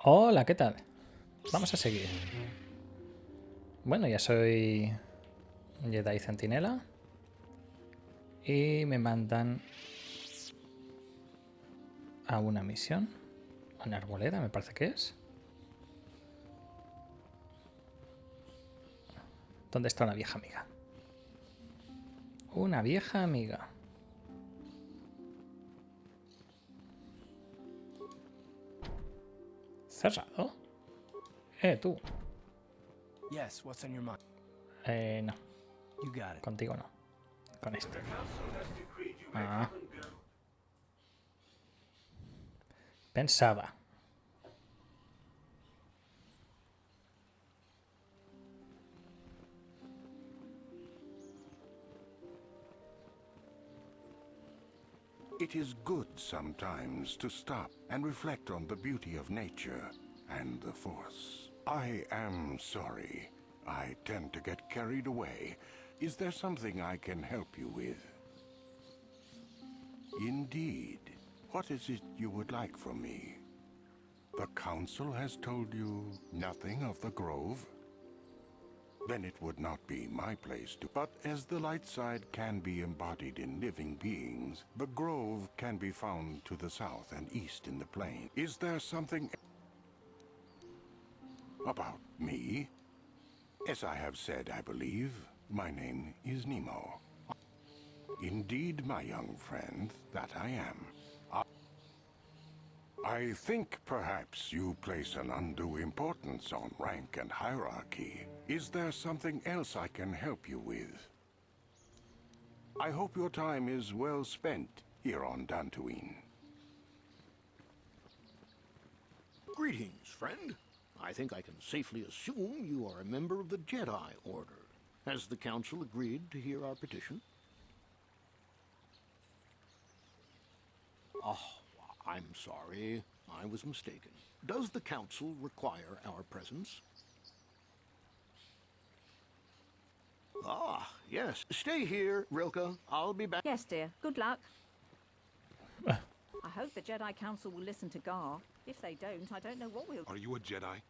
Hola, ¿qué tal? Vamos a seguir. Bueno, ya soy Jedi Centinela. Y me mandan a una misión. A una arboleda, me parece que es. ¿Dónde está una vieja amiga? Una vieja amiga. ¿Cerrado? Tú. Yes, what's on your mind? No. You got it. Contigo no. Con este. Ah. Pensaba. It is good sometimes to stop and reflect on the beauty of nature and the Force. I am sorry. I tend to get carried away. Is there something I can help you with? Indeed. What is it you would like from me? The Council has told you nothing of the Grove? Then it would not be my place to. But as the light side can be embodied in living beings, the Grove can be found to the south and east in the plain. Is there something about me? As I have said, I believe, my name is Nemo. Indeed, my young friend, that I am. I think perhaps you place an undue importance on rank and hierarchy. Is there something else I can help you with? I hope your time is well spent here on Dantooine. Greetings, friend. I think I can safely assume you are a member of the Jedi Order. Has the Council agreed to hear our petition? Oh, I'm sorry. I was mistaken. Does the Council require our presence? Ah, yes. Stay here, Rilke. I'll be back. Yes, dear. Good luck. I hope the Jedi Council will listen to Gar. If they don't, I don't know what we'll... Are you a Jedi?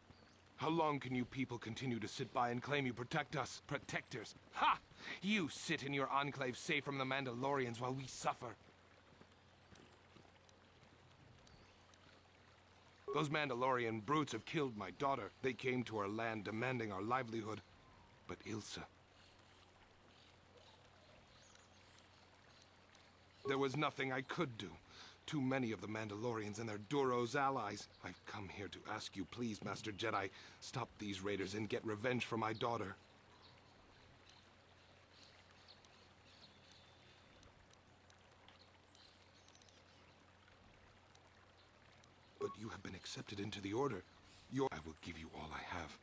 How long can you people continue to sit by and claim you protect us? Protectors? Ha! You sit in your enclave safe from the Mandalorians while we suffer. Those Mandalorian brutes have killed my daughter. They came to our land demanding our livelihood. But Ilsa... There was nothing I could do. Too many of the Mandalorians and their Duros allies. I've come here to ask you, please, Master Jedi, stop these raiders and get revenge for my daughter. But you have been accepted into the Order. I will give you all I have.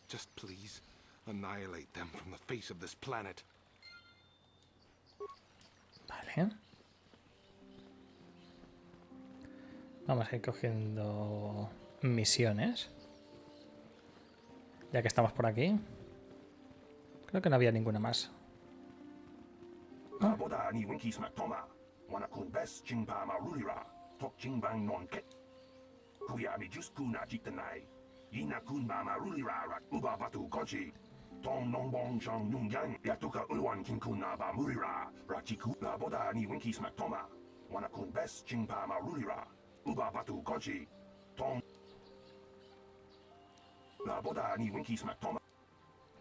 Just please, annihilate them from the face of this planet. Vale. Vamos a ir cogiendo misiones. Ya que estamos por aquí. Creo que no había ninguna más.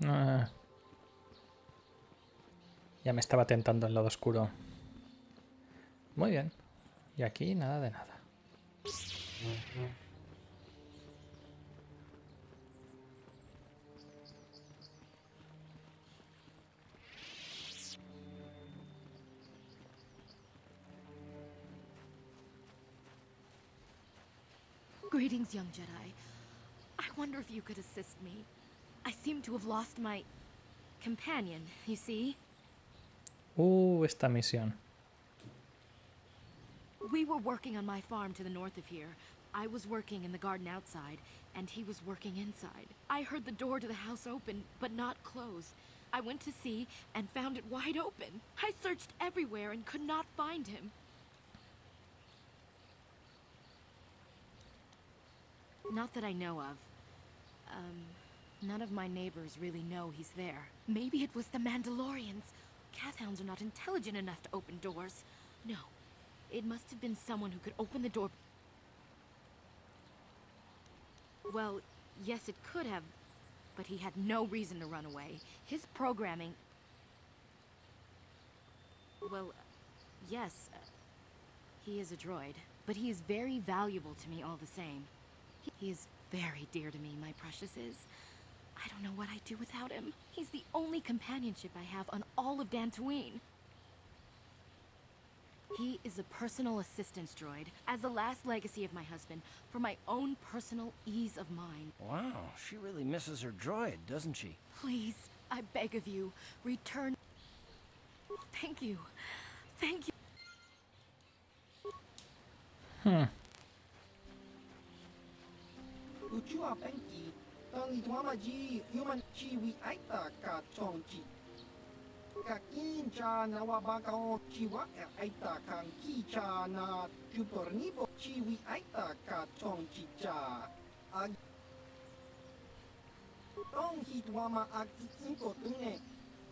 Ah, ya me estaba tentando el lado oscuro. Muy bien. Y aquí nada de nada. Greetings, young Jedi. I wonder if you could assist me. I seem to have lost my companion, you see? Esta misión. We were working on my farm to the north of here. I was working in the garden outside, and he was working inside. I heard the door to the house open, but not close. I went to see and found it wide open. I searched everywhere and could not find him. Not that I know of. None of my neighbors really know he's there. Maybe it was the Mandalorians. Cathounds are not intelligent enough to open doors. No, it must have been someone who could open the door. Well, yes, it could have, but he had no reason to run away. His programming... Well, yes, he is a droid, but he is very valuable to me all the same. He is very dear to me, my precious is. I don't know what I'd do without him. He's the only companionship I have on all of Dantooine. He is a personal assistance droid, as the last legacy of my husband, for my own personal ease of mind. Wow, she really misses her droid, doesn't she? Please, I beg of you, return. Thank you. Thank you. うちはペンキ、当你他妈鸡，human 气味爱打卡冲击。Kakincha na wabaka chiwa aita kan kicha na chupornibo chiwi aita ka chonchicha. Tong hitwama akitsinko tunge.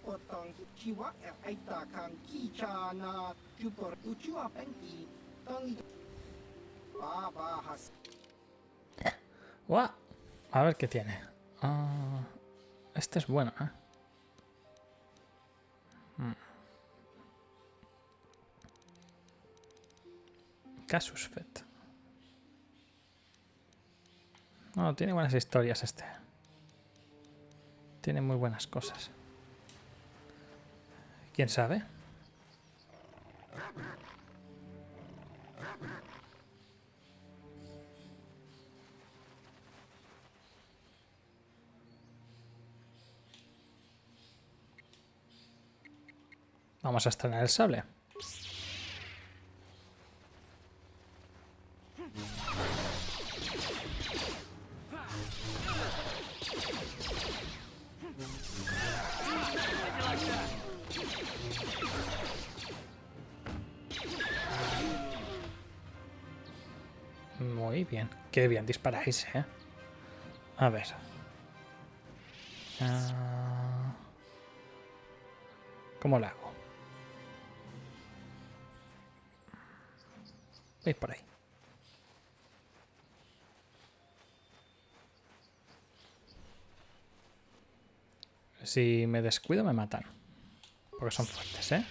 Otong chiwa aita kan kicha na chupor uchua penki. Tong baba has. ¡Guau! A ver qué tiene. Este es bueno, ¿eh? Casus Fet. No, tiene buenas historias este. Tiene muy buenas cosas. ¿Quién sabe? Vamos a estrenar el sable. Muy bien. Qué bien disparáis, ¿eh? A ver. ¿Cómo lo hago? Veis por ahí. Si me descuido me matan. Porque son fuertes, ¿eh?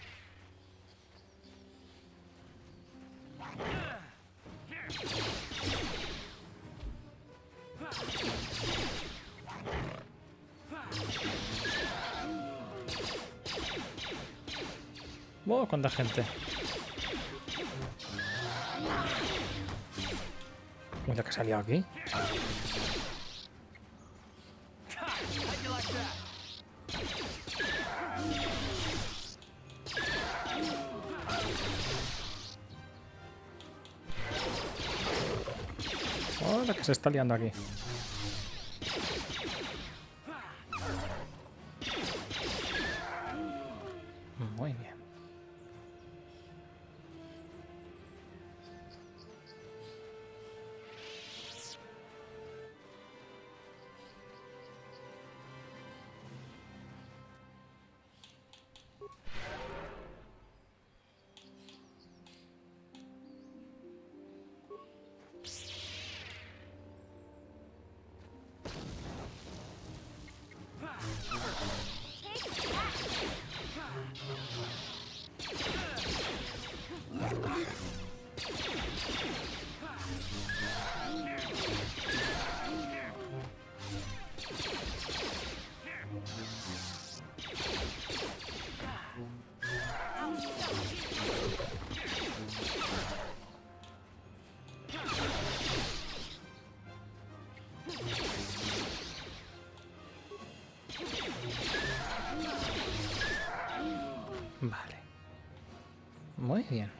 ¡Wow! ¡Cuánta gente! Mira que ha salido aquí. ¡Oh, la que se está liando aquí! Muy bien. Vale. Muy bien.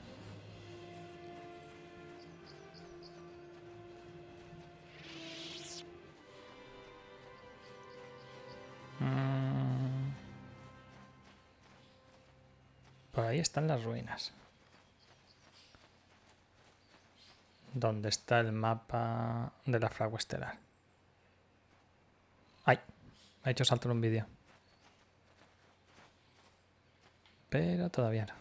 Por ahí están las ruinas. ¿Dónde está el mapa de la fragua estelar? ¡Ay! Me ha hecho salto en un vídeo. Pero todavía no.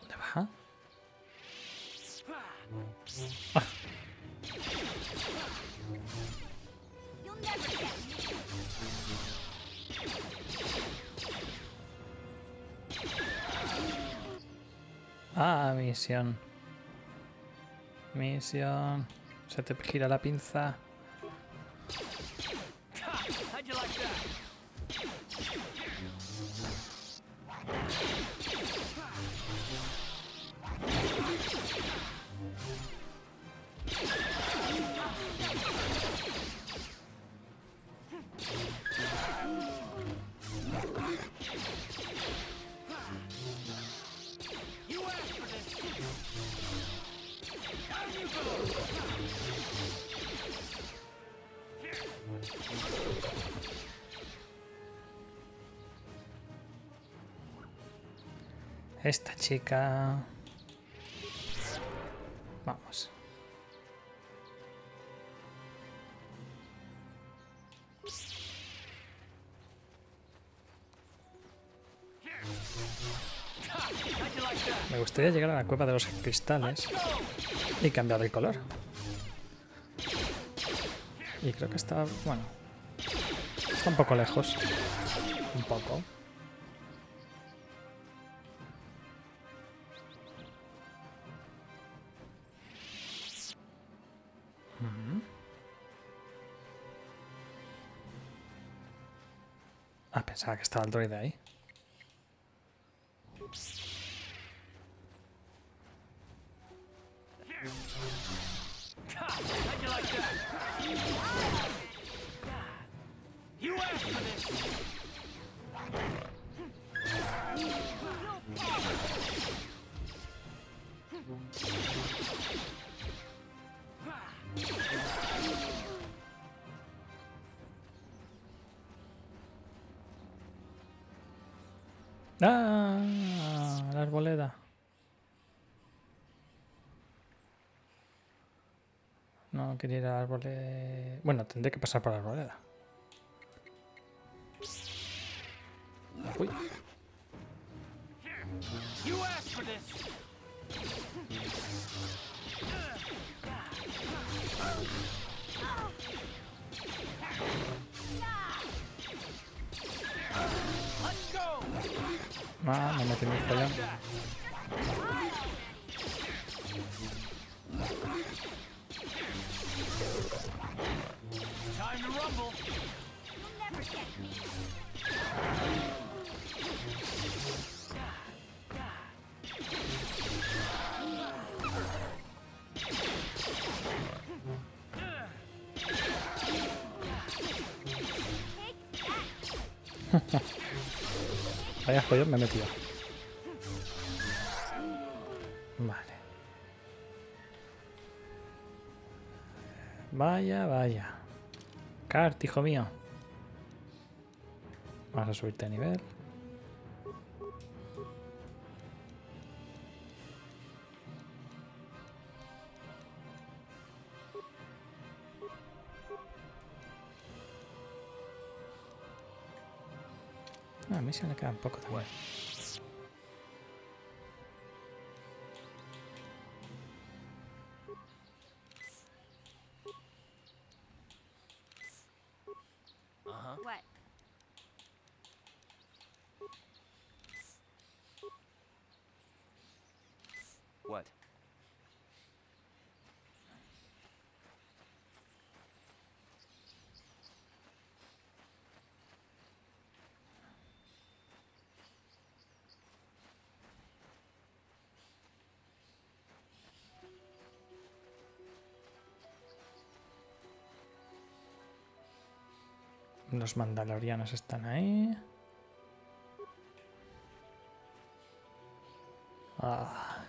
¿Dónde va? Ah. Ah, misión. Misión. Se te gira la pinza. Esta chica... Vamos. Me gustaría llegar a la cueva de los cristales y cambiar el color. Y creo que está... Bueno. Está un poco lejos. Un poco. Ah, pensaba que estaba el droide ahí. ¡Ah! La arboleda. No quería ir a la arboleda. Bueno, tendré que pasar por la arboleda. Uy. Ah, me metí en el follón. Vaya follón me he metido. Vale. Vaya, vaya. Cart, hijo mío. Vamos a subirte a nivel. A mí se me queda un poco también. What? What? Los mandalorianos están ahí. Ah.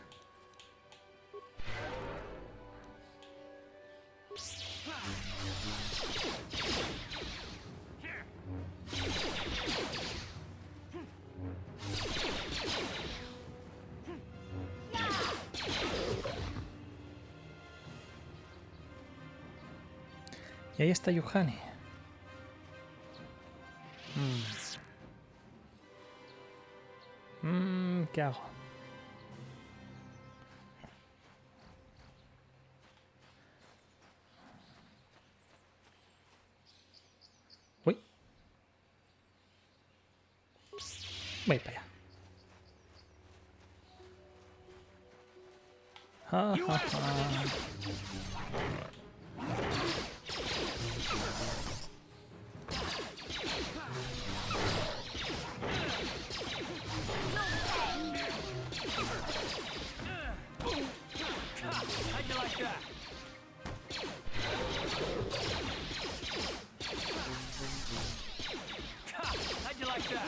Y ahí está Juhani. ¿Qué hago? Uy. Voy para allá. Ja, ja, ja. How'd you like that? How'd you like that?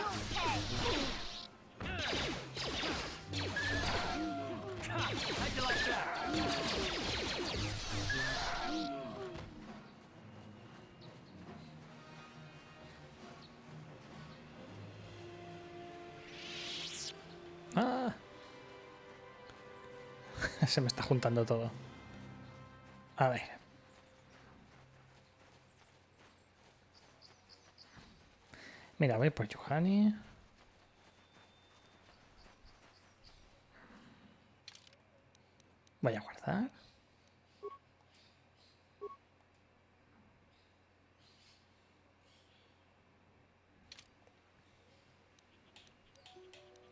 How'd you like that? Ah. Se me está juntando todo. A ver. Mira, voy por Juhani. Voy a guardar.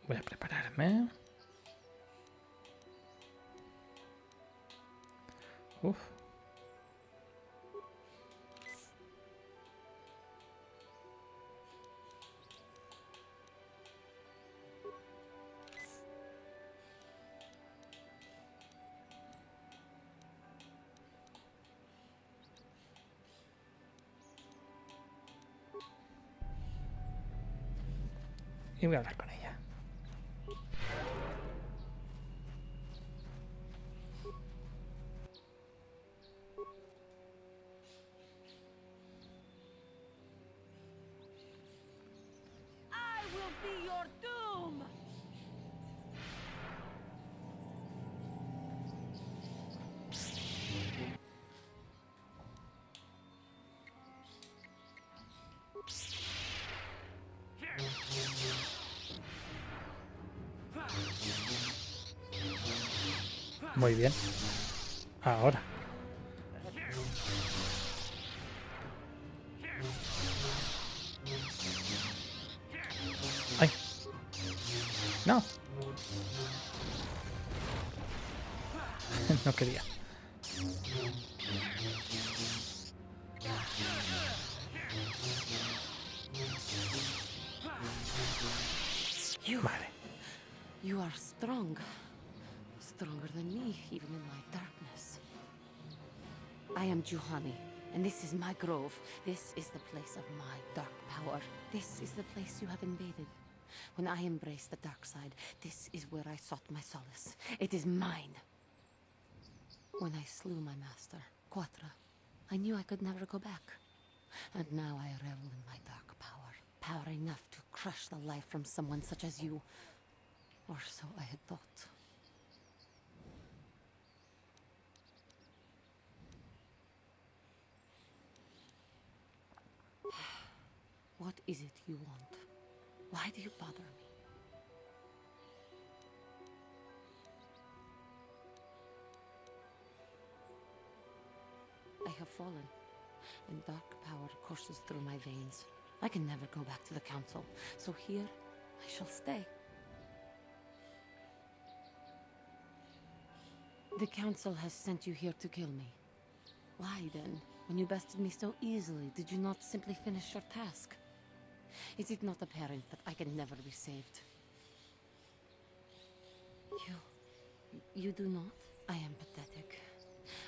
Voy a prepararme. Uf. Y voy a hablar con ella. I will be your doom! Muy bien. Ahora. ¡Ay! ¡No! No quería. Vale. You are strong. Stronger than me, even in my darkness. I am Juhani, and this is my grove. This is the place of my dark power. This is the place you have invaded. When I embraced the dark side, this is where I sought my solace. It is mine. When I slew my master, Quatra, I knew I could never go back. And now I revel in my dark power. Power enough to crush the life from someone such as you. Or so I had thought. What is it you want? Why do you bother me? I have fallen, and dark power courses through my veins. I can never go back to the council, so here I shall stay. The council has sent you here to kill me. Why then, when you bested me so easily, did you not simply finish your task? Is it not apparent that I can never be saved? You do not? I am pathetic.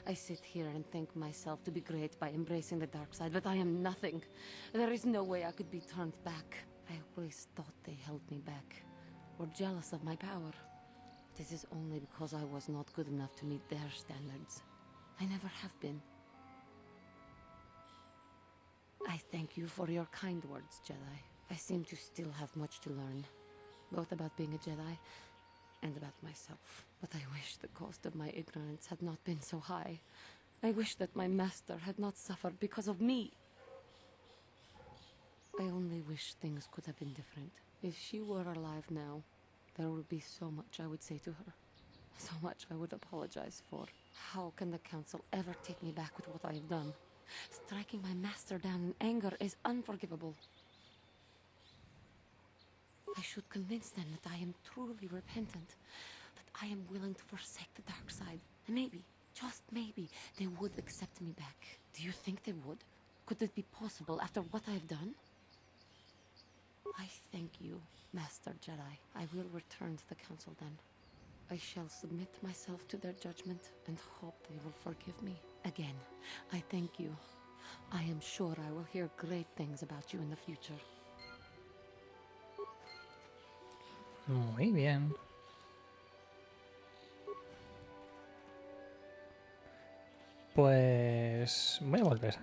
I sit here and think myself to be great by embracing the dark side, but I am nothing. There is no way I could be turned back. I always thought they held me back, or jealous of my power. This is only because I was not good enough to meet their standards. I never have been. I thank you for your kind words, Jedi. I seem to still have much to learn, both about being a Jedi and about myself. But I wish the cost of my ignorance had not been so high. I wish that my master had not suffered because of me. I only wish things could have been different. If she were alive now, there would be so much I would say to her. So much I would apologize for. How can the Council ever take me back with what I have done? Striking my master down in anger is unforgivable. I should convince them that I am truly repentant, that I am willing to forsake the dark side. And maybe, just maybe, they would accept me back. Do you think they would? Could it be possible after what I have done? I thank you, Master Jedi. I will return to the Council then. I shall submit myself to their judgment and hope they will forgive me. Again, I thank you. I am sure I will hear great things about you in the future. Muy bien. Pues voy a volver.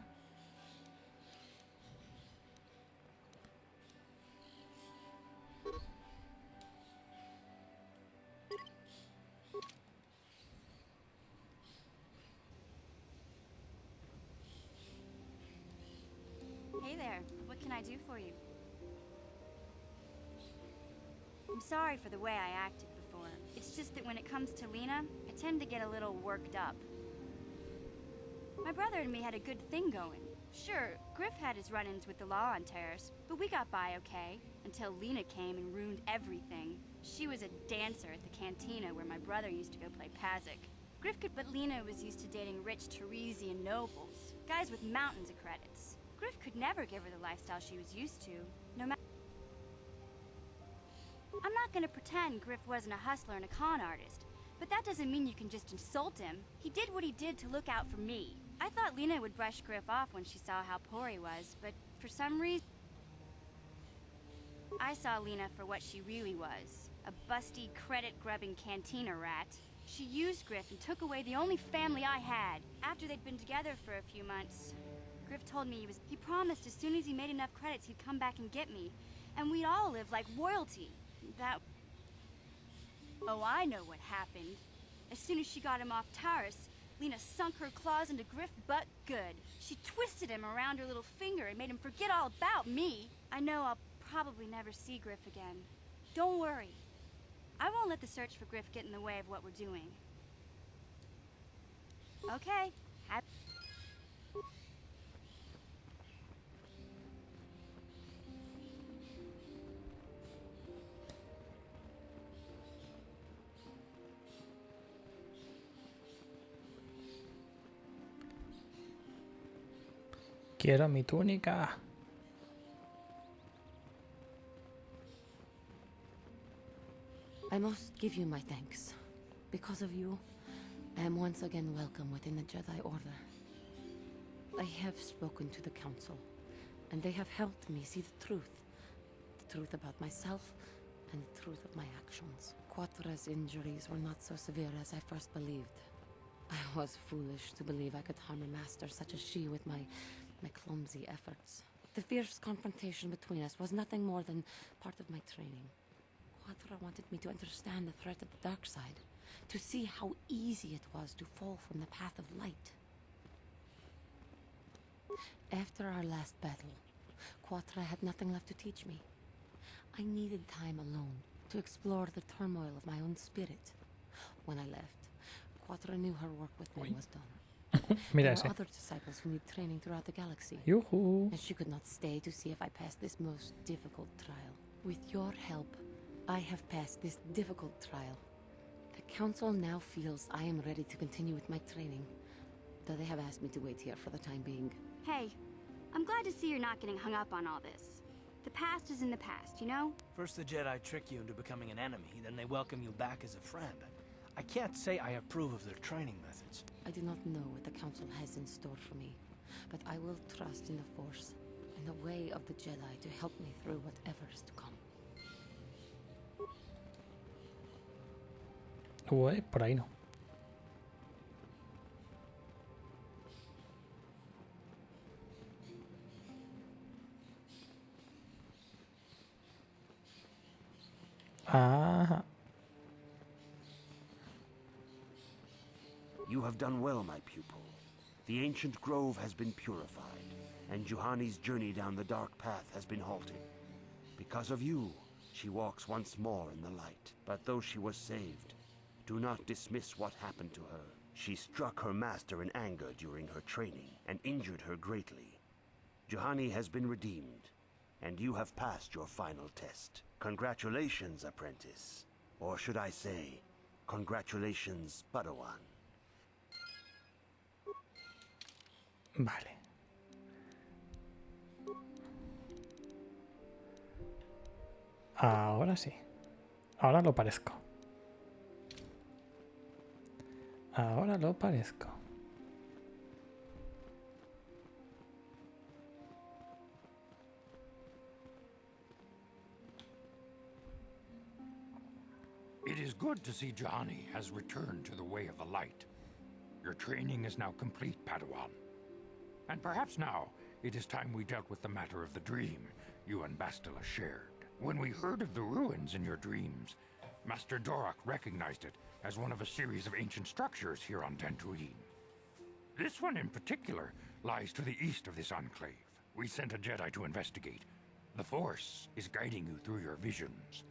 Hey there, what can I do for you? I'm sorry for the way I acted before. It's just that when it comes to Lena, I tend to get a little worked up. My brother and me had a good thing going. Sure, Griff had his run-ins with the law on Terrace, but we got by okay, until Lena came and ruined everything. She was a dancer at the cantina where my brother used to go play Pazik. Griff could, but Lena was used to dating rich Teresian nobles, guys with mountains of credits. Griff could never give her the lifestyle she was used to, no matter. I'm not gonna pretend Griff wasn't a hustler and a con artist, but that doesn't mean you can just insult him. He did what he did to look out for me. I thought Lena would brush Griff off when she saw how poor he was, but for some reason, I saw Lena for what she really was, a busty, credit-grubbing cantina rat. She used Griff and took away the only family I had. After they'd been together for a few months, Griff told me he promised as soon as he made enough credits he'd come back and get me, and we'd all live like royalty. Oh, I know what happened. As soon as she got him off Taurus, Lena sunk her claws into Griff but good. She twisted him around her little finger and made him forget all about me. I know I'll probably never see Griff again. Don't worry. I won't let the search for Griff get in the way of what we're doing. Okay. Quiero mi túnica. I must give you my thanks. Because of you, I am once again welcome within the Jedi Order. I have spoken to the Council, and they have helped me see the truth. The truth about myself, and the truth of my actions. Quatra's injuries were not so severe as I first believed. I was foolish to believe I could harm a master such as she with my clumsy efforts. The fierce confrontation between us was nothing more than part of my training. Quatra wanted me to understand the threat of the dark side, to see how easy it was to fall from the path of light. After our last battle, Quatra had nothing left to teach me. I needed time alone to explore the turmoil of my own spirit. When I left, Quatra knew her work with me was done. Mira There ese. are other disciples who need training throughout the galaxy. Yuhu. And she could not stay to see if I passed this most difficult trial. With your help, I have passed this difficult trial. The Council now feels I am ready to continue with my training, though they have asked me to wait here for the time being. Hey, I'm glad to see you're not getting hung up on all this. The past is in the past, you know? First the Jedi trick you into becoming an enemy, then they welcome you back as a friend. I can't say I approve of their training methods. I do not know what the Council has in store for me, but I will trust in the Force and the way of the Jedi to help me through whatever is to come. Uy, por ahí no. Ah. You have done well, my pupil. The ancient grove has been purified, and Juhani's journey down the dark path has been halted. Because of you, she walks once more in the light. But though she was saved, do not dismiss what happened to her. She struck her master in anger during her training and injured her greatly. Juhani has been redeemed, and you have passed your final test. Congratulations, apprentice. Or should I say, congratulations, Padawan. Vale. Ahora sí. Ahora lo parezco. Ahora lo parezco. It is good to see Juhani has returned to the way of the light. Your training is now complete, Padawan. And perhaps now it is time we dealt with the matter of the dream you and Bastila shared. When we heard of the ruins in your dreams, Master Dorak recognized it as one of a series of ancient structures here on Dantooine. This one in particular lies to the east of this enclave. We sent a Jedi to investigate. The Force is guiding you through your visions.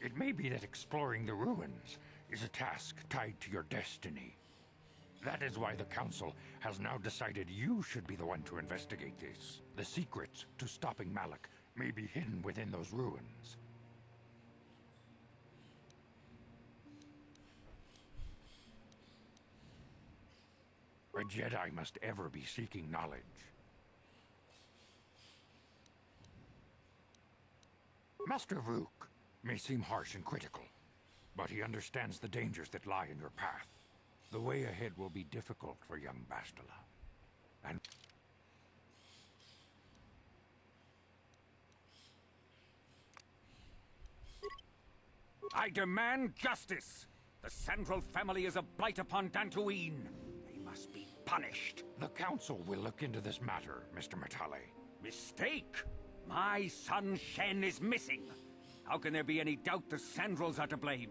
It may be that exploring the ruins is a task tied to your destiny. That is why the Council has now decided you should be the one to investigate this. The secrets to stopping Malak may be hidden within those ruins. A Jedi must ever be seeking knowledge. Master Vuk may seem harsh and critical, but he understands the dangers that lie in your path. The way ahead will be difficult for young Bastila. And I demand justice! The Central family is a blight upon Dantooine. They must be punished. The Council will look into this matter, Mr. Matale. Mistake? My son Shen is missing. How can there be any doubt the Centrals are to blame?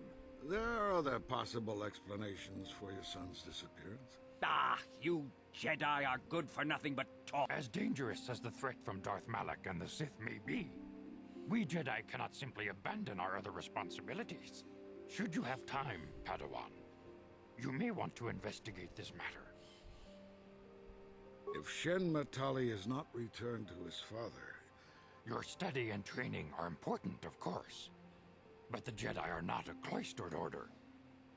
There are other possible explanations for your son's disappearance. Ah, you Jedi are good for nothing but talk. As dangerous as the threat from Darth Malak and the Sith may be, we Jedi cannot simply abandon our other responsibilities. Should you have time, Padawan, you may want to investigate this matter. If Shen Matali is not returned to his father... Your study and training are important, of course. But the Jedi are not a cloistered order.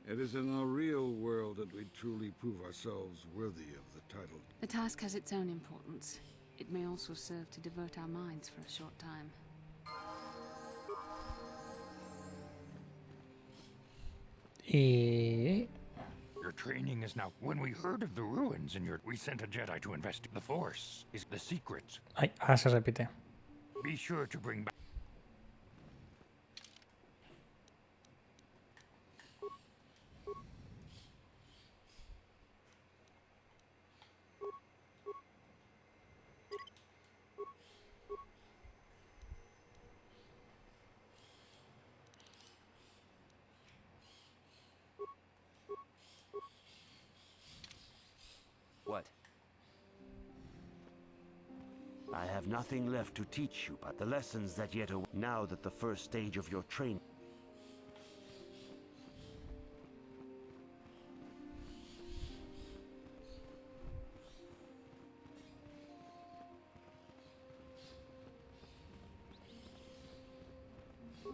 It is in the real world that we truly prove ourselves worthy of the title. The task has its own importance. It may also serve to divert our minds for a short time. Your training is now... When we heard of the ruins in your... We sent a Jedi to investigate. The Force is the secrets. Ay, se repite. Be sure to bring back... What? I have nothing left to teach you but the lessons that yet await. Now that the first stage of your training...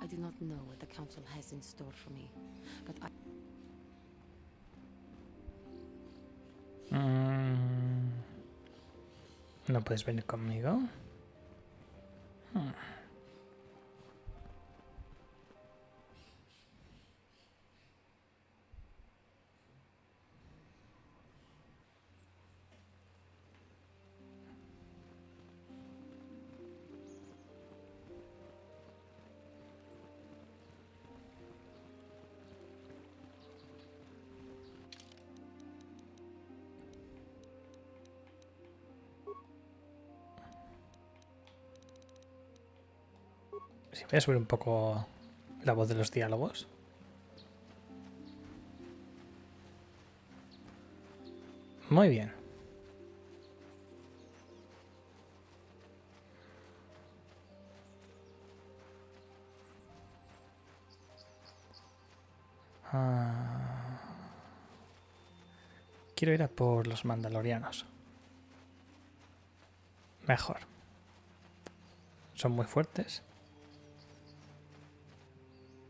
I do not know what the Council has in store for me, but I... ¿No puedes venir conmigo? Sí, voy a subir un poco la voz de los diálogos. Muy bien. Quiero ir a por los mandalorianos. Mejor. Son muy fuertes.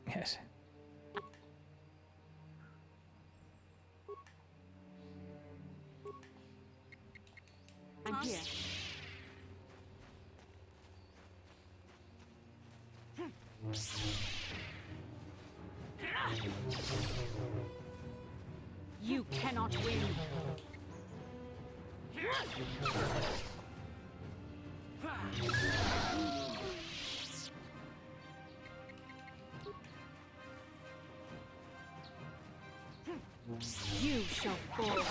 Ese. I'm here. You cannot win. You shall fall.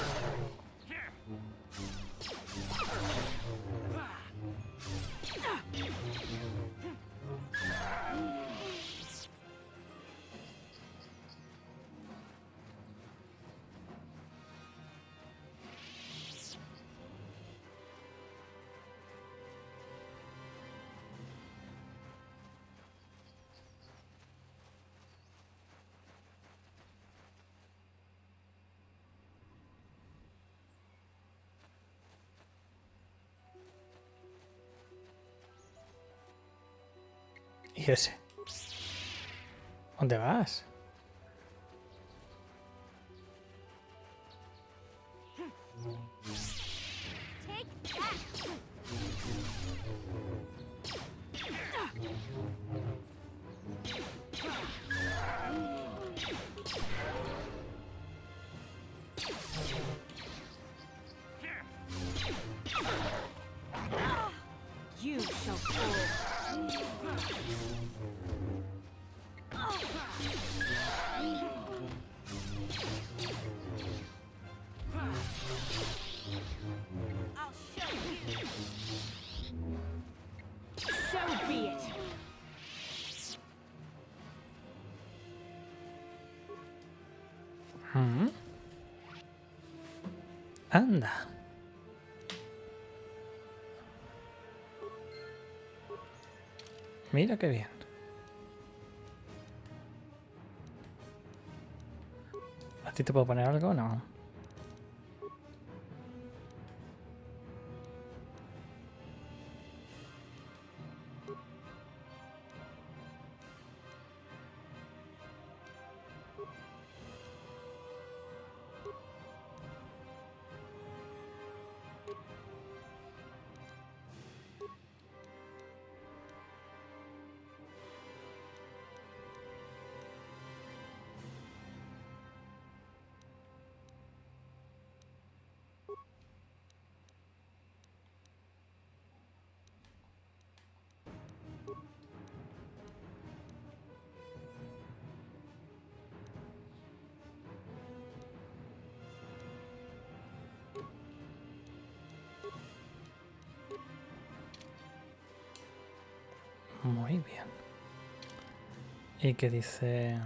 ¿Y ese? ¿Dónde vas? You shall fall. I'll show you. So be it. Anda. Mira qué bien. ¿A ti te puedo poner algo? No. Muy bien. ¿Y qué dice?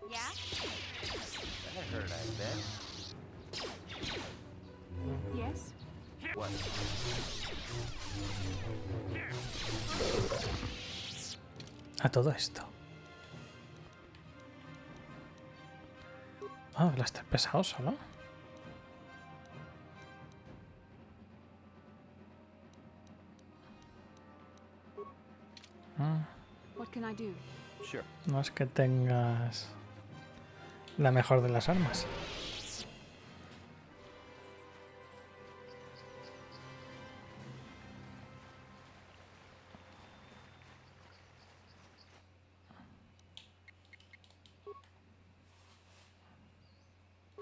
Yeah? I heard, I bet. Yes? What? A todo esto. Ah, blaster pesado solo. What can I do? Sure. No es que tengas la mejor de las armas.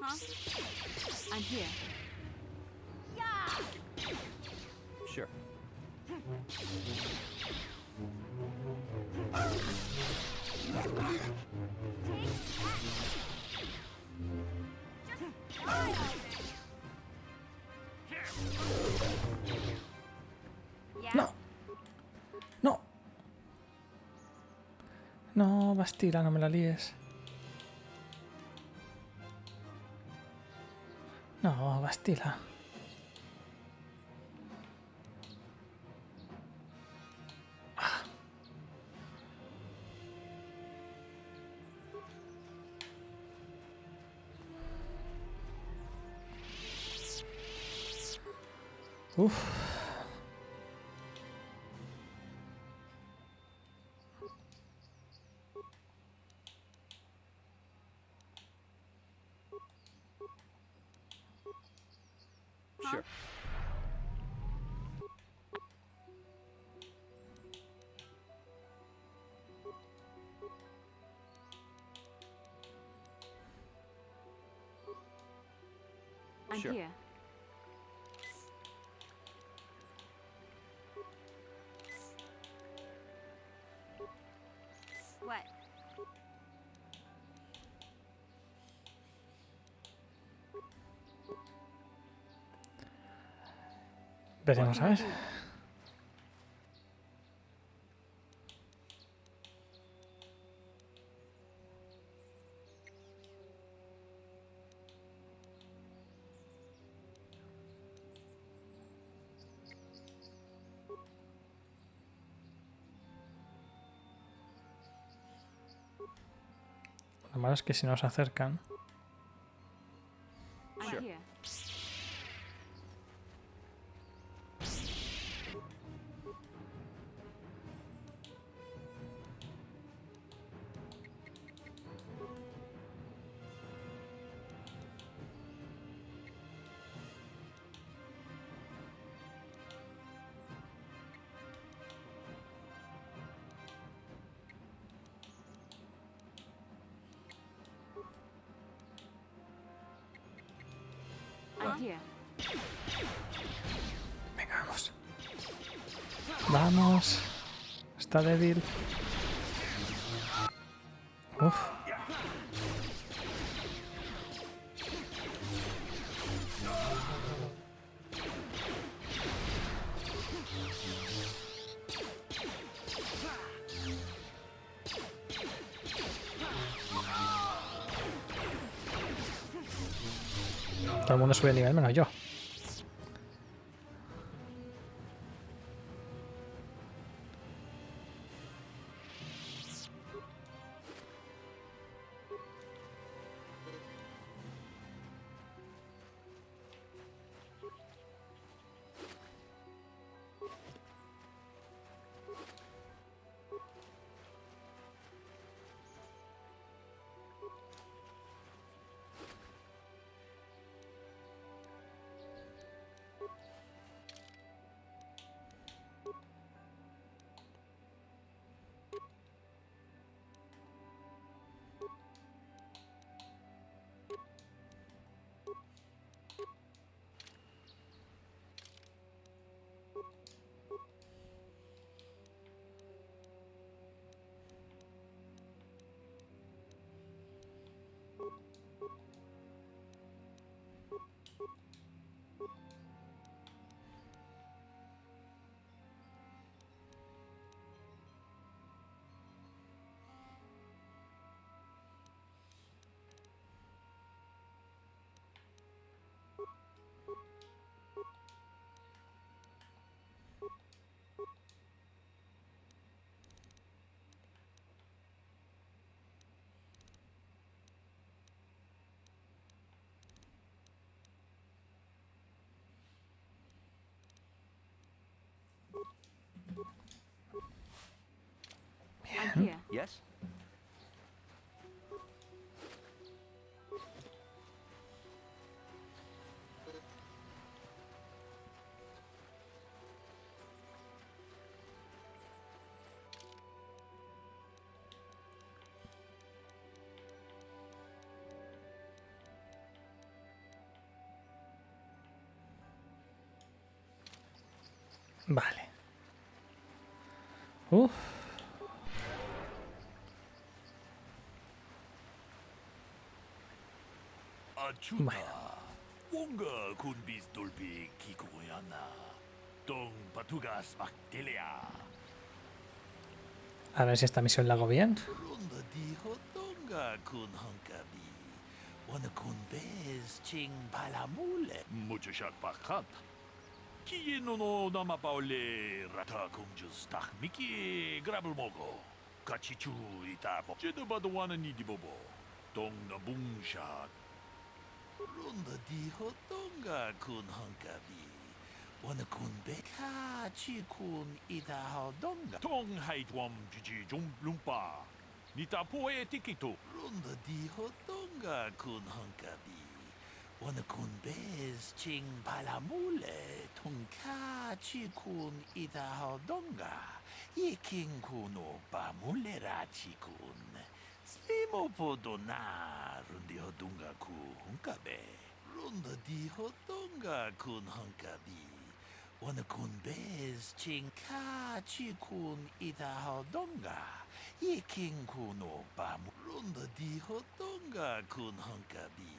Huh? I'm here. Yeah! Sure. No. No. No, Bastila, no me la líes. No, Bastila. Uf. Sure. I'm Sure. here. What? Veremos, a ver. Lo malo es que si nos acercan... I'm Sure. here. I'm here. Venga, vamos. Vamos. Está débil. Uf. Todo el mundo sube de nivel menos yo. I'm here. Yes? Vale. Uf. Ayuda. Wonga kunbis dolpi kikoyana. Dong patugas baktelia. A ver si esta misión la hago bien. Ronda dijo donga kun honkabi. Wana kun bez ching palamule. Mucho shak bakat. Kieno no nama paule rata kumjus tak miki grabel mogo. Kachichu itabo. Jeda Padawan ni dibobo. Dong na bung shot. Ronda dijo donga kun honkabi. Wana kun beka chi kun ita donga. Tong hait wam jiji jum lumpa. Nita poe tikito. Ronda dijo donga kun honkabi. Wana kun bez ching palamule. Tongka chi kun ita donga. Iking kuno pamulera chi kun. Slimo podona rundi hodunga ku hunkabe. Runda di hodunga kun hunkabi. Wana kun bez ching ka chi kun ita hodunga. Yiking kuno pamu. Runda di hodunga kun hunkabi.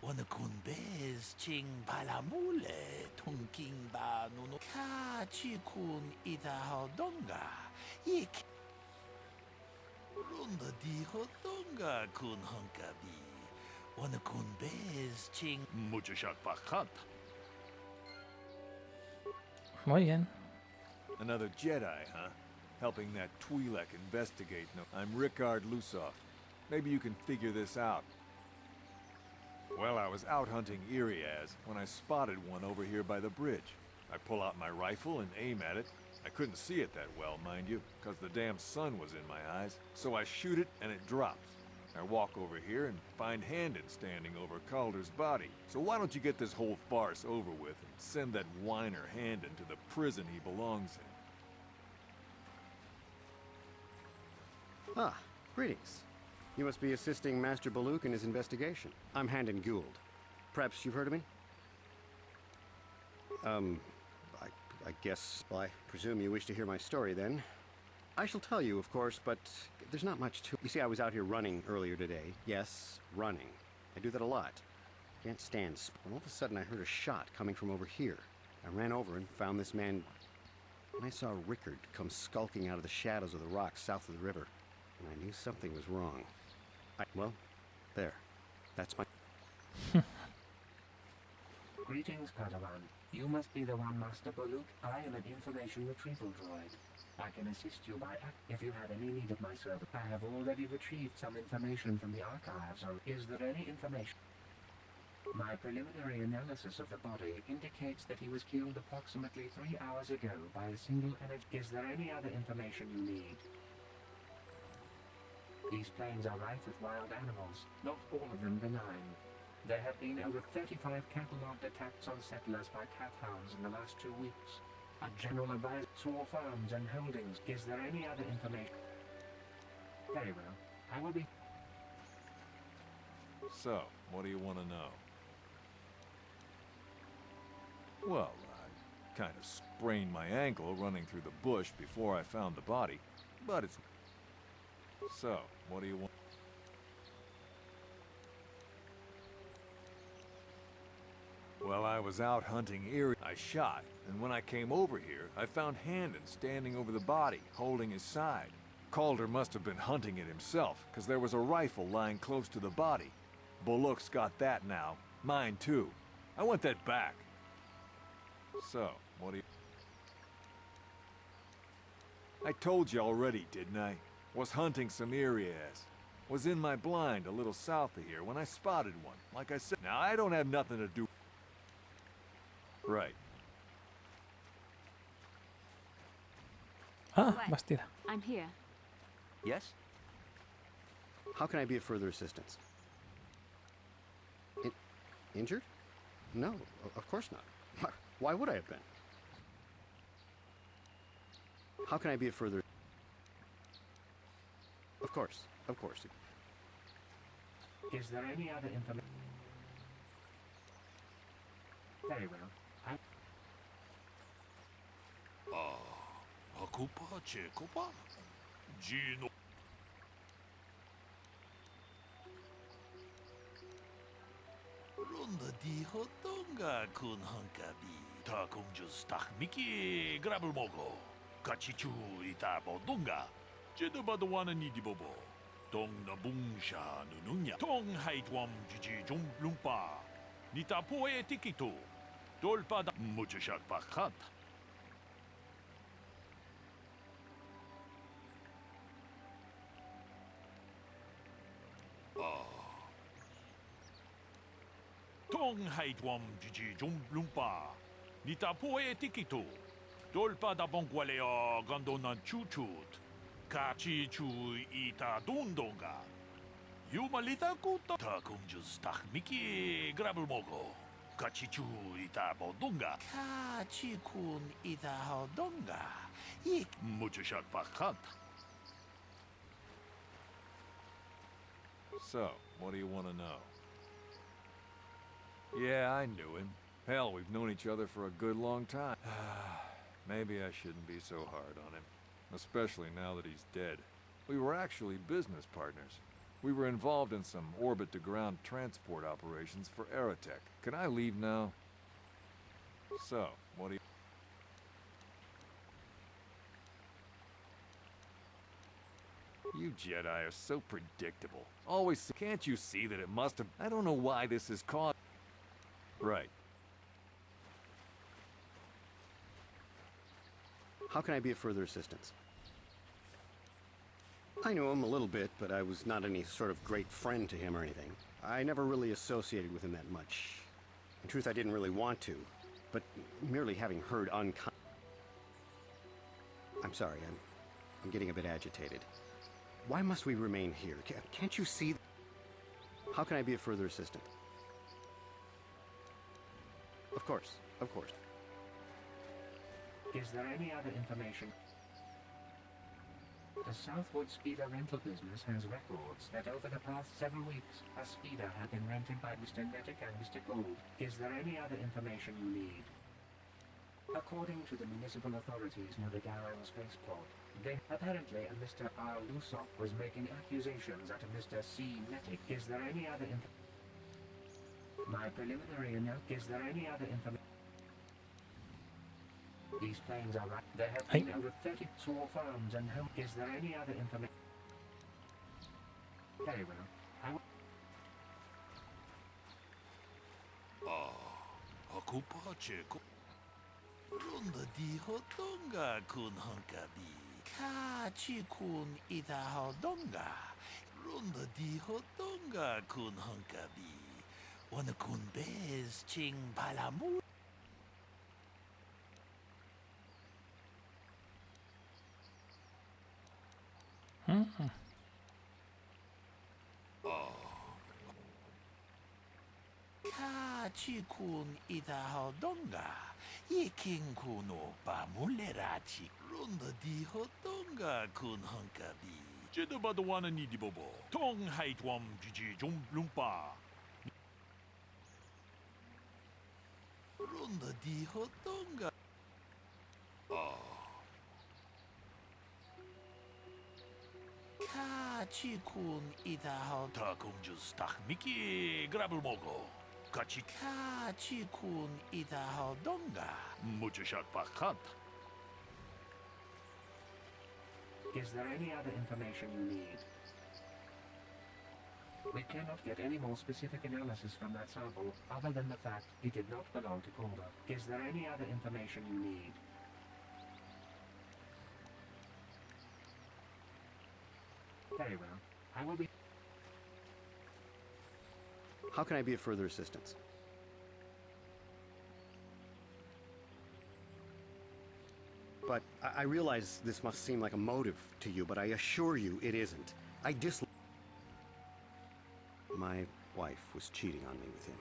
Wana kun bez ching palamule. Tungking ba nuno ka chi kun ita hodunga. Yik. Ronda dijo donga kun honkabi. Wana kun bez ching. Mucho shak bakat. Muy bien. Another Jedi, huh? Helping that Twi'lek investigate. No, I'm Rickard Lusoff. Maybe you can figure this out. Well, I was out hunting Iriaz when I spotted one over here by the bridge. I pull out my rifle and aim at it. I couldn't see it that well, mind you, because the damn sun was in my eyes. So I shoot it and it drops. I walk over here and find Handon standing over Calder's body. So why don't you get this whole farce over with and send that whiner Handon to the prison he belongs in? Ah, greetings. You must be assisting Master Baluk in his investigation. I'm Handon Gould. Perhaps you've heard of me? I guess, well, I presume you wish to hear my story then. I shall tell you, of course, but there's not much to it. You see, I was out here running earlier today. Yes, running. I do that a lot. Can't stand and all of a sudden I heard a shot coming from over here. I ran over and found this man, and I saw Rickard come skulking out of the shadows of the rocks south of the river. And I knew something was wrong. Well, there. That's my... Greetings, Padawan. You must be the one, Master Baluk. I am an information retrieval droid. I can assist you by if you have any need of my service. I have already retrieved some information from the archives. Is there any information? My preliminary analysis of the body indicates that he was killed approximately 3 hours ago by a single energy. Is there any other information you need? These plains are rife with wild animals, not all of them benign. There have been over 35 catalogued attacks on settlers by cat hounds in the last 2 weeks. A general advice, small farms and holdings. Is there any other information? Very well. I will be... So, what do you want to know? Well, I kind of sprained my ankle running through the bush before I found the body, but it's... So, what do you want? Well, I was out hunting Erie. I shot, and when I came over here, I found Handon standing over the body, holding his side. Calder must have been hunting it himself, because there was a rifle lying close to the body. Baluk's got that now. Mine, too. I want that back. So, what do you... I told you already, didn't I? Was hunting some Iriaz. Was in my blind a little south of here when I spotted one, like I said. Now, I don't have nothing to do... Right. Ah, Bastida. I'm here. Yes? How can I be of further assistance? Injured? No, of course not. Why would I have been? How can I be of further... Of course, of course. Is there any other information? Very well. Akupa Chekopa? Gino. Runda di hotonga kun hankabi. Takum just takmiki grabelmogo. Kachichu itabo dunga. Jeda badawana ni di bobo. Tong na bungsha nununya. Tong haitwam jiji lumpa. Nitapo e tikito. Dolpa da mujashak pakat. Tong haitwam jiji lumpa. Nitapo e tikito. Dolpa da bongualeo gandonan chuchut. Kachi chu ita dundonga. Yumalita kuta. Takum just takmiki grabelmogo. Kachi chu ita bodunga. Kachi kun ita hodonga. Ik mujashak pakat. So, what do you want to know? Yeah, I knew him. Hell, we've known each other for a good long time. Maybe I shouldn't be so hard on him. Especially now that he's dead. We were actually business partners. We were involved in some orbit-to-ground transport operations for Aerotech. Can I leave now? So, what do you... You Jedi are so predictable. Always... Can't you see that it must have... I don't know why this is caught... Right. How can I be of further assistance? I knew him a little bit, but I was not any sort of great friend to him or anything. I never really associated with him that much. In truth, I didn't really want to, but merely having heard I'm sorry, I'm getting a bit agitated. Why must we remain here? Can't you see? How can I be of further assistance? Of course, of course. Is there any other information? The Southwood speeder rental business has records that over the past several weeks, a speeder had been rented by Mr. Netic and Mr. Gold. Is there any other information you need? According to the municipal authorities near the Garrow spaceport, they apparently a Mr. R. Lusov was making accusations at a Mr. C. Netic. Is there any other My preliminary note, is there any other information? These planes are right. There have been over 30 small farms and home. Is there any other information? Very well. I will... Akupa Cheko. Runda di hodonga kun hankabi. Kachi kun ita hodonga. Runda di hodonga kun hankabi. Wana kun bez ching palamu. Kachi kun ita hodonga. Yeking kuno pamulerachi. Runda di hodonga kun hankabi. Jeda badawana ni di bobo. Tong haitwam jiji lumpa. Runda di hodonga. Kachi kun ita ho. Takum just takmiki grabelmogo. Kachi kun ita hodonga. Mujashak pakat. Is there any other information you need? We cannot get any more specific analysis from that sample, other than the fact it did not belong to Calder. Is there any other information you need? Very well. I will be... How can I be of further assistance? But I realize this must seem like a motive to you, but I assure you it isn't. I dislike... My wife was cheating on me with him.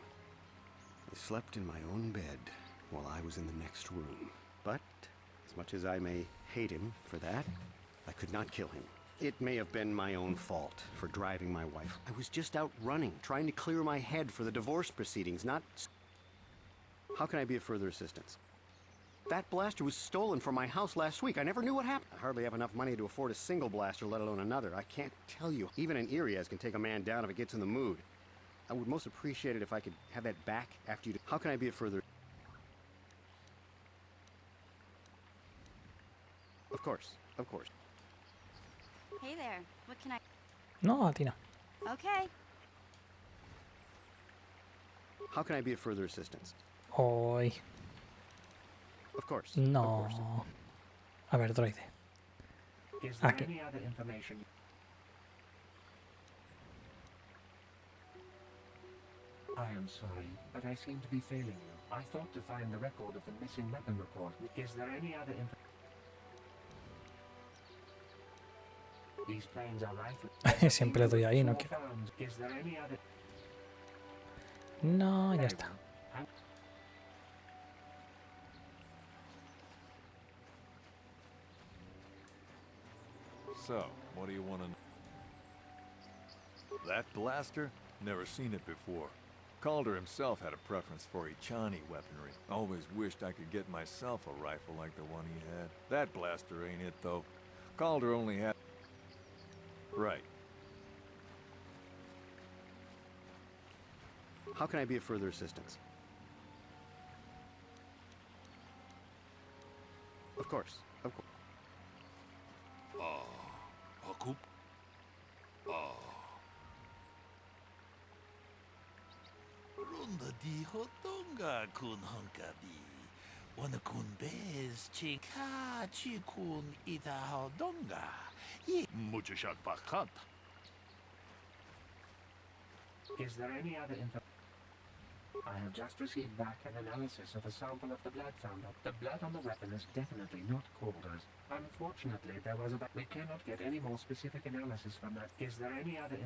I slept in my own bed while I was in the next room. But, as much as I may hate him for that, I could not kill him. It may have been my own fault for driving my wife. I was just out running, trying to clear my head for the divorce proceedings, not... How can I be of further assistance? That blaster was stolen from my house last week. I never knew what happened. I hardly have enough money to afford a single blaster, let alone another. I can't tell you. Even an Irias can take a man down if it gets in the mood. I would most appreciate it if I could have that back after you do. How can I be of further... Of course, of course. Hey there. What can I... No, a ti no. Okay. How can I be of further assistance? Hoy. Of course. No. A ver, droide. Is there Aquí. any other information? I am sorry, but I seem to be failing you. I thought to find the record of the missing weapon report. Is there any other information? These planes are rifles. Siempre le doy ahí, no quiero. Is there any other... No, ya está. So, what do you want to know? That blaster? Never seen it before. Calder himself had a preference for Juhani weaponry. Always wished I could get myself a rifle like the one he had. That blaster ain't it, though. Calder only had... Right. How can I be of further assistance? Of course, of course. Akup? Runda di hotonga kun honkabi. Wana kun bez chika chikun ita hodonga. Mucho shak bakat. Is there any other info? I have just received back an analysis of a sample of the blood found. The blood on the weapon is definitely not Calder's. Unfortunately, there was a... We cannot get any more specific analysis from that. Is there any other...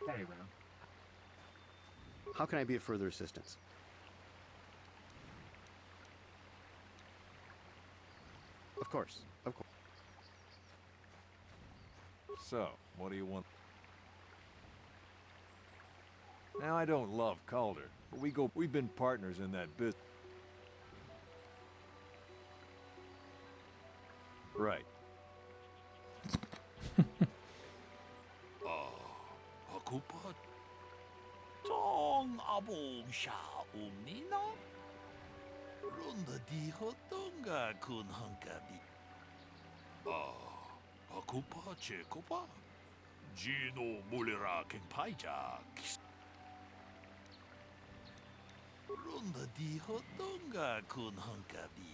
Very well. How can I be of further assistance? Of course, of course. So, what do you want? Now, I don't love Calder, but we've been partners in that business. Right. Akupat? Tong abong sha umnina? Runda di hotonga kun honkabi. Akupa chekopa? Gino mulira king paija. Runda di hotonga kun honkabi.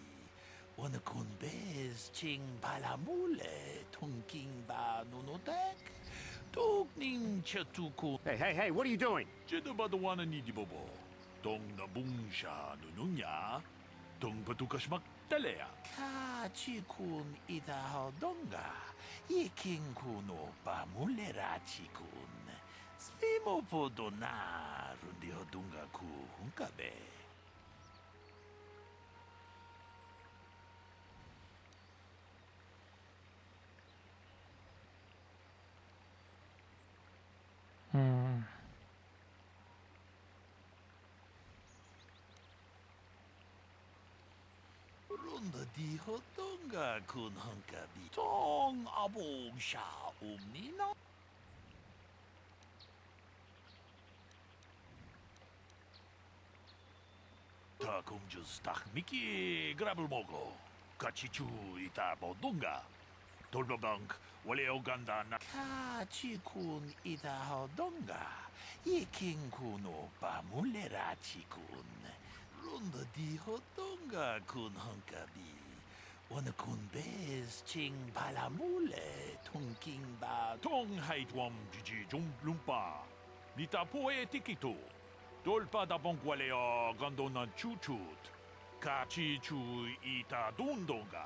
Wana kun bez ching palamule tunking ba nunotek. Tugning chatuko. Hey, what are you doing? Jeda Padawan nidi bobo. Tong nabungsha nununya. Tong patukas magtalea. Ka chikun ita hodonga. Iking kuno pa mulera chikun. Slimo po dona rundi hodunga ku hunkabe. Runda di hotonga kun hunkabi. Tong abong sha umnina. Ta kung just tak miki grabel mogo. Kachichu ita bodunga. Tolbabank wale oganda na. Kachikun ita hodonga. Iking kuno pa mulera chikun. Runda di hotonga kun honkabi. Wana kun bez ching palamule tunking ba. Tong haitwam jiji jumplumpa. Nita poe tikito. Dolpa da bongwaleo gandona chuchut. Kachi chu ita dundonga.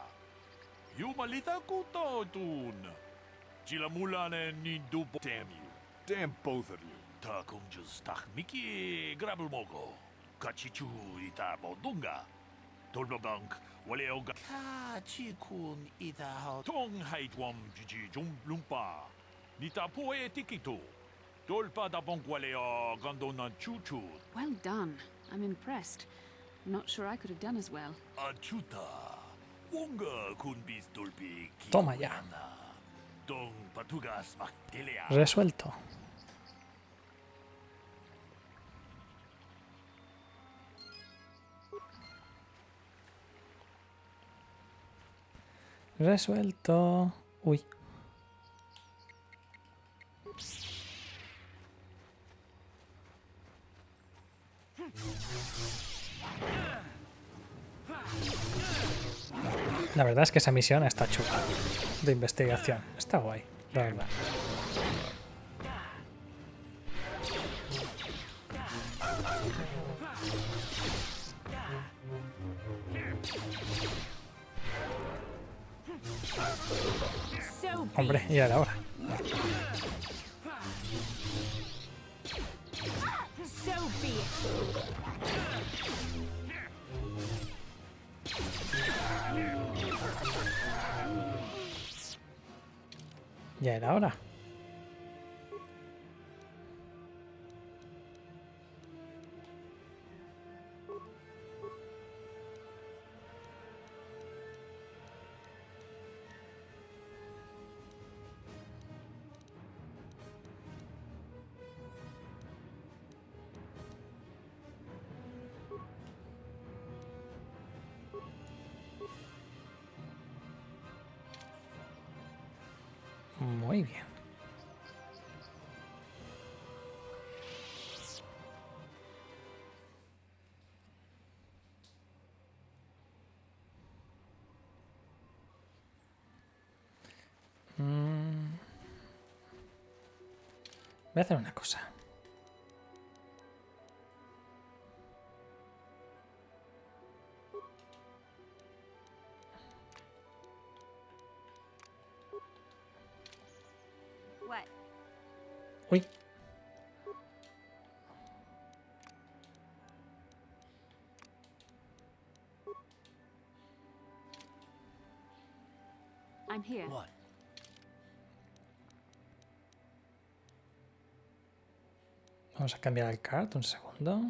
Yumalita kuto tun. Chilamulane ni dupo. Damn you. Damn both of you. Ta kung just tak miki grabel mogo. Kachichu ita bodunga. Tolbabank wale oga. Kachi kun ita ho. Tong haitwam jiji jumplumpa. Nita poe tikito. Dolpa da bongwaleo gandona chuchut. Well done. I'm impressed. Not sure I could have done as well. Achuta. Wonga kunbis dolpi Toma ya. Dong patugas maktelea. Resuelto. Resuelto. Uy. La verdad es que esa misión está chula. De investigación. Está guay, la verdad. Hombre, y ahora. Ya era hora. Muy bien. Voy a hacer una cosa. What? Uy. I'm here. What? Vamos a cambiar el card, un segundo.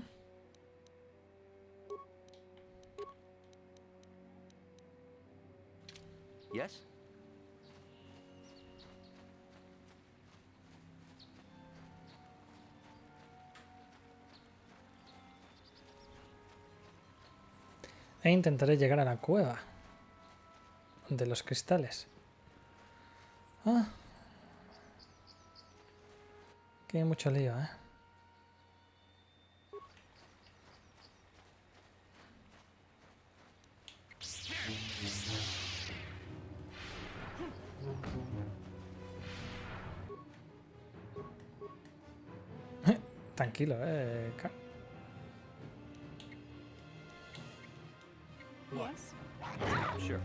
Yes? E intentaré llegar a la cueva de los cristales. Ah. Que hay mucho lío, ¿eh? Tranquilo, Yes. Sure.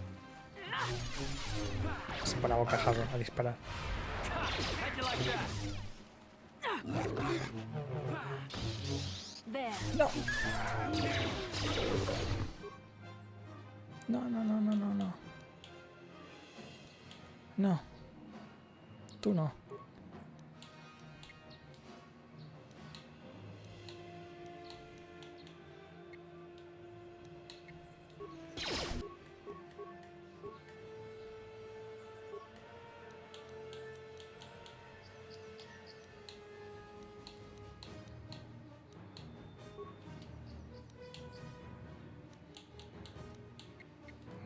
Se pone a bocajarro a disparar. No. No, no, no, no, no, no. No. Tú no.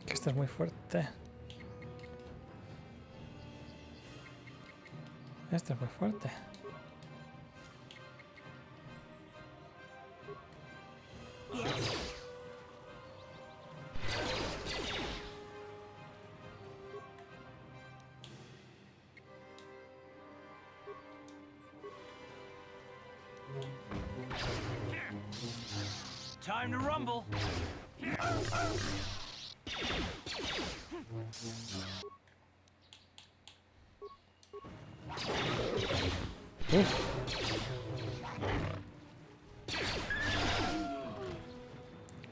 Que esto es muy fuerte. Esto es muy fuerte. Time to rumble.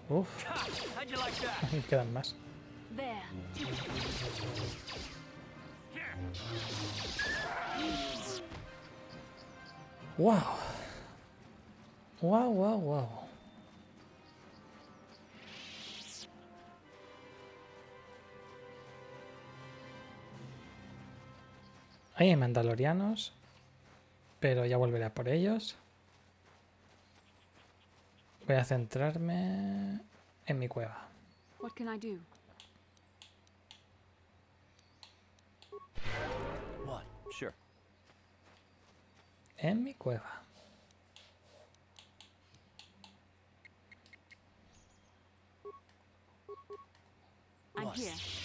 Uf. How'd you like that? Quedan más. There. Wow. Wow, wow, wow. Ahí hay mandalorianos, pero ya volveré a por ellos. Voy a centrarme en mi cueva. What can I do? What? Sure. En mi cueva. I'm here. Yes.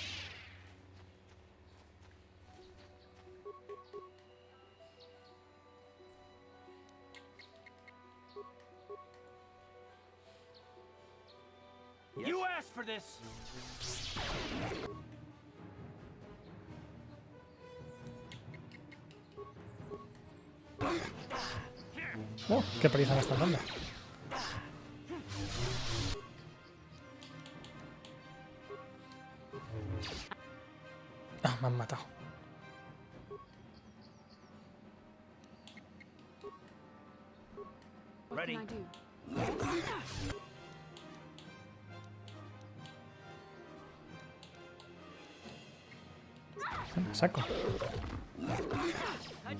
You asked for this. Oh, qué paliza me están dando. Ah, me han matado. What Ready. can I do? Me saco. How'd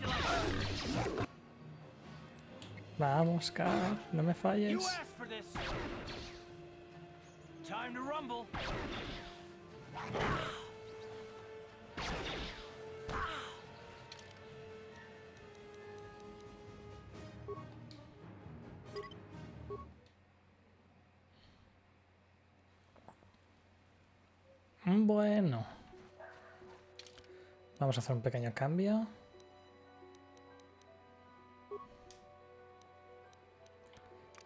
you like that? Vamos, Car, no me You falles. asked for this. Time to rumble. Bueno. Vamos a hacer un pequeño cambio.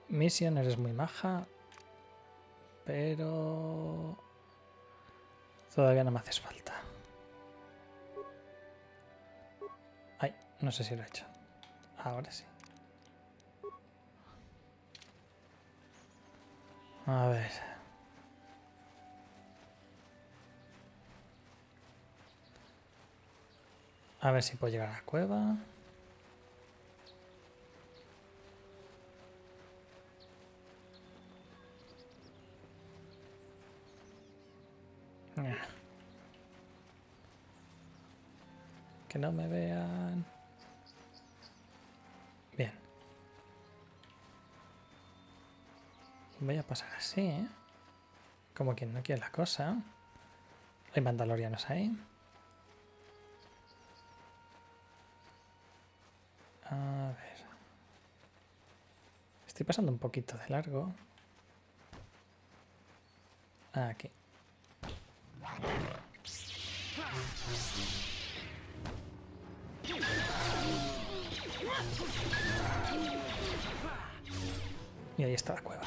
Misiones eres muy maja, pero todavía no me haces falta. Ay, no sé si lo he hecho. Ahora sí. A ver. A ver si puedo llegar a la cueva. Que no me vean. Bien. Voy a pasar así, ¿eh? Como quien no quiere la cosa. Hay mandalorianos ahí. A ver. Estoy pasando un poquito de largo. Aquí. Y ahí está la cueva.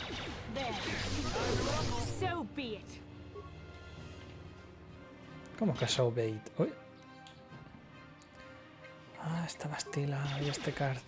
So be it. ¿Cómo que so bait? Uy. Ah, esta Bastila y este cart.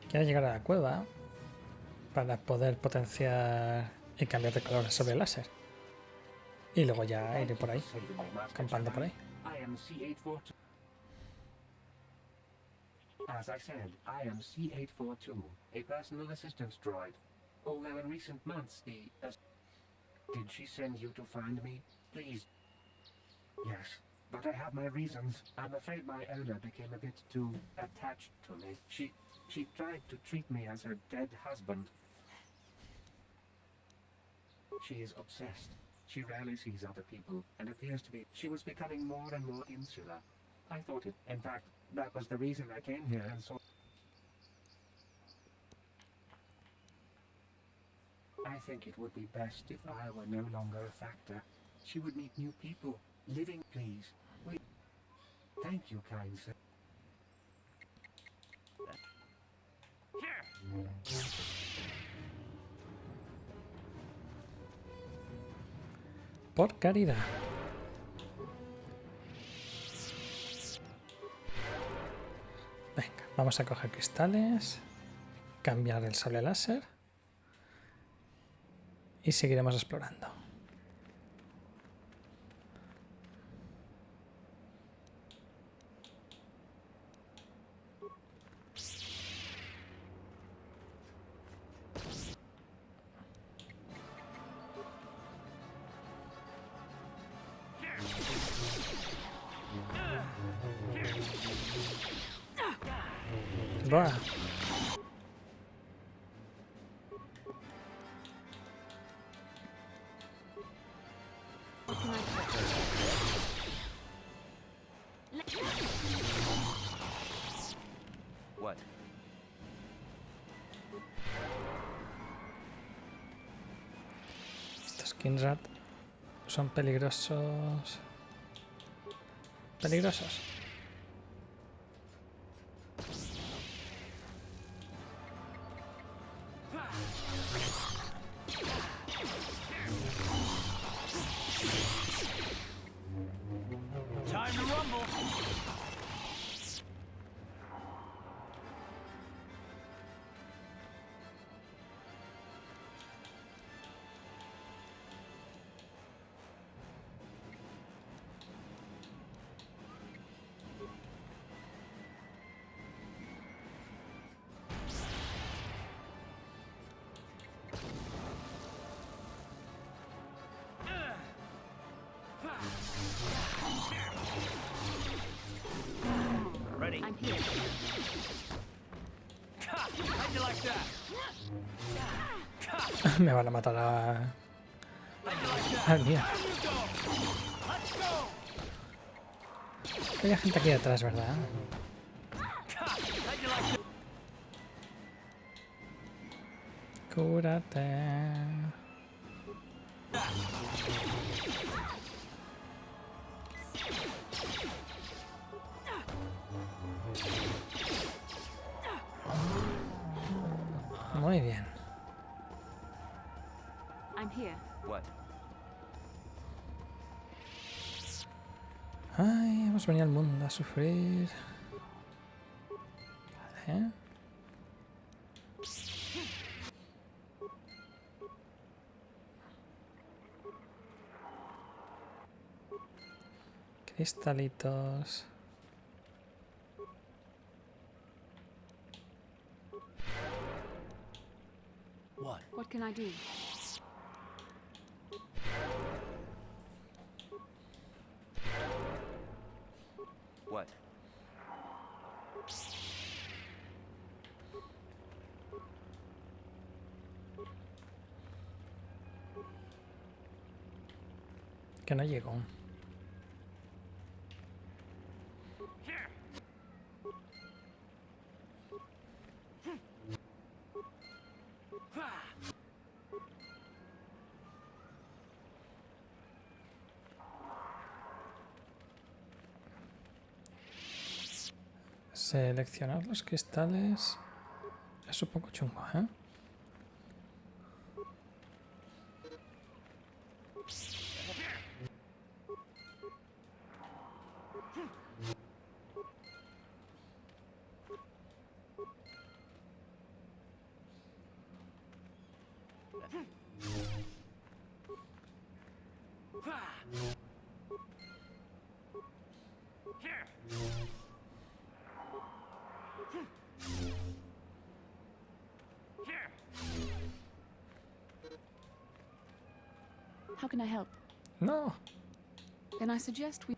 Quiero llegar a la cueva para poder potenciar y cambiar de color sobre el láser. Y luego ya iré por ahí, acampando por ahí. As I said, I am C842, a personal assistance droid. Although in recent months Did she send you to find me? Please. Yes, but I have my reasons. I'm afraid my owner became a bit too attached to me. She tried to treat me as her dead husband. She is obsessed. She rarely sees other people and appears to be... She was becoming more and more insular. I thought it... In fact, that was the reason I came here and saw... I think it would be best if I were no longer a factor. She would meet new people. Living, please. Wait. Thank you, kind sir. por caridad. Venga, vamos a coger cristales, cambiar el sable láser y seguiremos explorando. Buah. What? Estos Kinrat son peligrosos. Peligrosos. Time to rumble. Ready? I'm here. How'd you like that? Me van a matar a... al mío. Let's go. Hay gente aquí detrás, ¿verdad? How'd you like that? Cúrate. Muy bien. I'm here. What? Ay, hemos venido al mundo a sufrir. Vale. Cristalitos. What can I do? What? Que no llego. Seleccionar los cristales es un poco chungo, ¿eh? How can I help? No. Then I suggest we...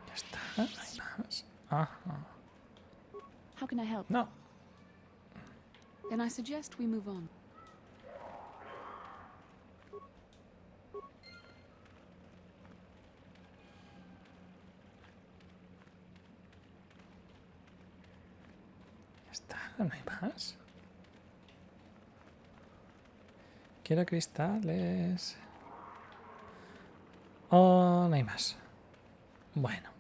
Ya está. Hay más. Ajá. How can I help? No. Then I suggest we move on. ¿Está? ¿No hay más? Quiero cristales. Oh, no hay más. Bueno.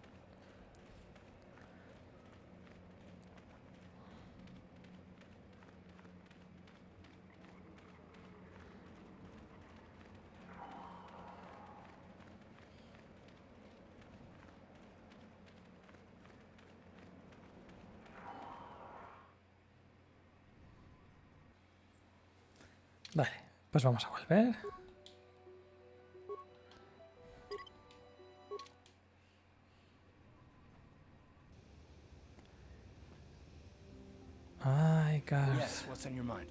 Vale, pues vamos a volver. Ay, Garth. Yes, what's on your mind?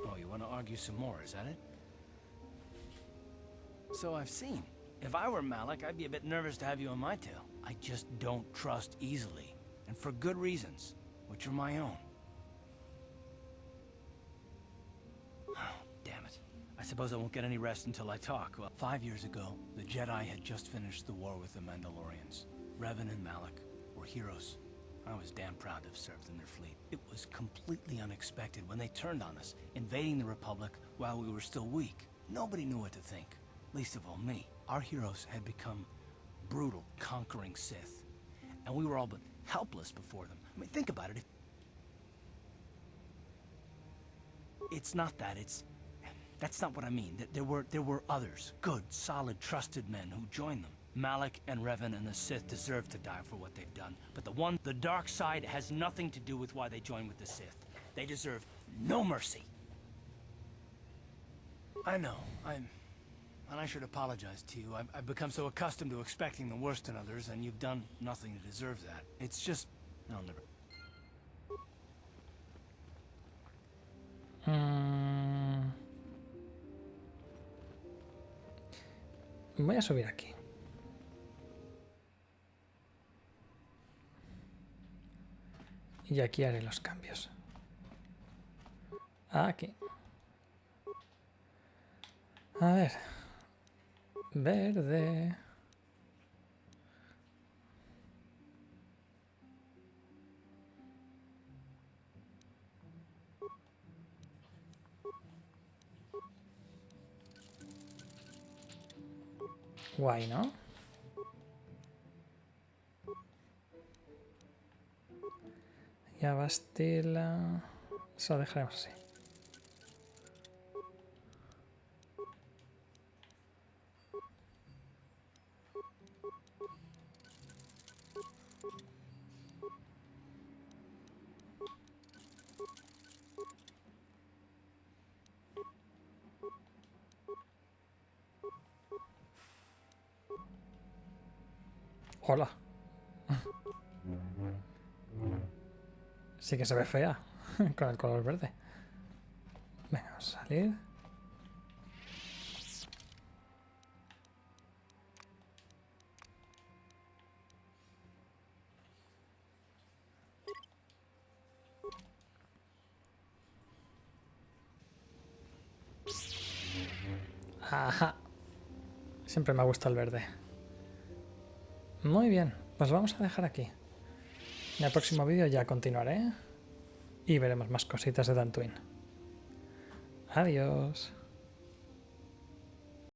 Oh, you want to argue some more, is that it? So I've seen. If I were Malik, I'd be a bit nervous to have you on my tail. I just don't trust easily. And for good reasons, which are my own. Damn it. I suppose I won't get any rest until I talk. Well, 5 years ago, the Jedi had just finished the war with the Mandalorians. Revan and Malik were heroes. I was damn proud to have served in their fleet. It was completely unexpected when they turned on us, invading the Republic while we were still weak. Nobody knew what to think, least of all me. Our heroes had become brutal, conquering Sith, and we were all but helpless before them. I mean, think about it. It's not that, that's not what I mean. There were others, good, solid, trusted men who joined them. Malik and Revan and the Sith deserve to die for what they've done. But the dark side has nothing to do with why they joined with the Sith. They deserve no mercy. I know, and I should apologize to you. I've become so accustomed to expecting the worst in others, and you've done nothing to deserve that. It's just, I'll never... Voy a subir aquí. Y aquí haré los cambios. Aquí. A ver. Verde. Guay, ¿no? Y a Bastila... Eso lo dejaremos así. Hola. Sí que se ve fea con el color verde. Venga, vamos a salir. Ajá. Siempre me ha gustado el verde. Muy bien, pues vamos a dejar aquí. En el próximo vídeo ya continuaré y veremos más cositas de Dantooine. Adiós.